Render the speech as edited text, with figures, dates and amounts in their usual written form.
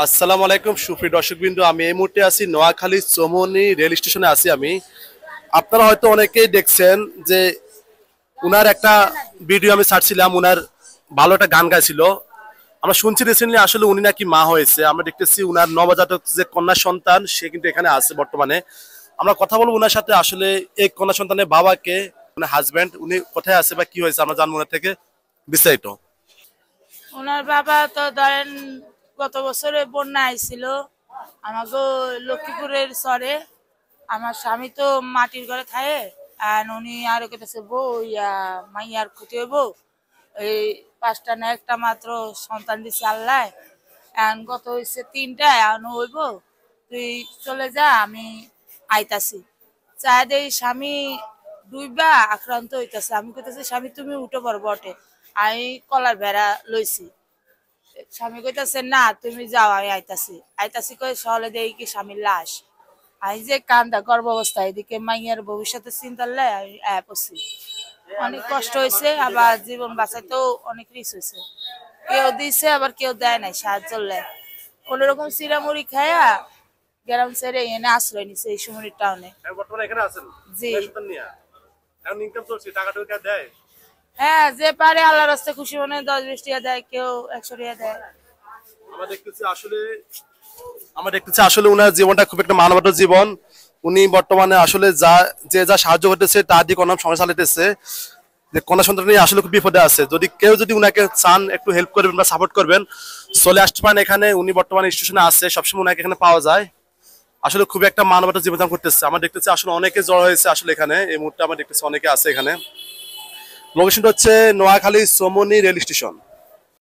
আসসালামু আলাইকুম সুপ্রিয় দর্শকবৃন্দ, আমি এই মুহূর্তে আছি নোয়াখালী চৌমুহনী রেল স্টেশনে আছি আমি। আপনারা হয়তো অনেকেই দেখছেন যে উনার একটা ভিডিও আমি ছাড়ছিলাম, উনার ভালো একটা গান গাইছিল। আমরা শুনছি রিসেন্টলি আসলে উনি নাকি মা হয়েছে। আমরা দেখতেছি উনার নবজাতক যে কন্যা সন্তান সে কিন্তু এখানে আছে বর্তমানে। আমরা কথা বলবো উনার সাথে, আসলে এই কন্যা সন্তানের বাবাকে, উনার হাজবেন্ড, উনি কোথায় আছে বা কি হয়েছে আমরা জানবো উনার থেকে বিস্তারিত। ওনার বাবা তো ধরেন গত বছরে বন্যা আইছিল আমাকে লক্ষ্মীপুরের চরে। আমার স্বামী তো মাটির ঘরে থাকে, আর উনি আরো কেটেছে বউ মাইয়ার ক্ষতি হইব। এই পাঁচটা না একটা মাত্র সন্তান দিছে আল্লাহ। এখন গত হয়েছে তিনটা, এখন হইব। তুই চলে যা, আমি আইতাছি। চায় দেই স্বামী ডুইবা আক্রান্ত হইতাছে। আমি কইতাছি স্বামী তুমি উঠে পড় বটে, আমি কলার ভেড়া লইছি। স্বামী কইতাছে না তুমি যাও, আমি আইতাছি। আইতাছি কই সহলে দেই কি স্বামীর লাশ। আমি যে কান্দা গর্ভ অবস্থা, এদিকে মাইয়ার ভবিষ্যতের চিন্তার লাই আমি পড়ছি। অনেক কষ্ট হয়েছে, আবার জীবন বাঁচাইতেও অনেক রিস্ক হয়েছে। কেউ দিছে আবার কেউ দেয় নাই সাহায্য লে। কোন রকম চিরামুড়ি খায়া গ্রাম ছেড়ে এনে আশ্রয় নিছে এই সমুদ্রের টাউনে। বর্তমানে এখানে আছেন জি। সন্তান নিয়ে এখন ইনকাম চলছে, টাকা টাকা দেয়। হ্যাঁ, যে পারে আল্লাহর রাস্তায় খুশি মনে 10-20 টাকা দেয়, কেউ 100 টাকা দেয়। আমরা দেখতেছি আসলে উনার জীবনটা খুব একটা মানবতার জীবন। উনি বর্তমানে আসলে যা সাহায্য করতেছে তা দিয়ে কোনো সংসার চালাইতেছে। যে কন্যা সন্তান নিয়ে আসলে খুব বিপদে আছে। যদি উনাকে চান একটু হেল্প করবেন বা সাপোর্ট করবেন, চলে আসতে পারেন এখানে। উনি বর্তমানে স্টেশনে আছে, সবসময় উনাকে এখানে পাওয়া যায়। আসলে খুব একটা মানবতার জীবনযাপন করতেছে। আমরা দেখতেছি আসলে অনেকে জড়ো হয়েছে আসলে এখানে। এই মুহূর্তে আমরা দেখতেছি অনেকে আছে এখানে। লোকেশনটা হচ্ছে নোয়াখালী চৌমুহনী রেল স্টেশন।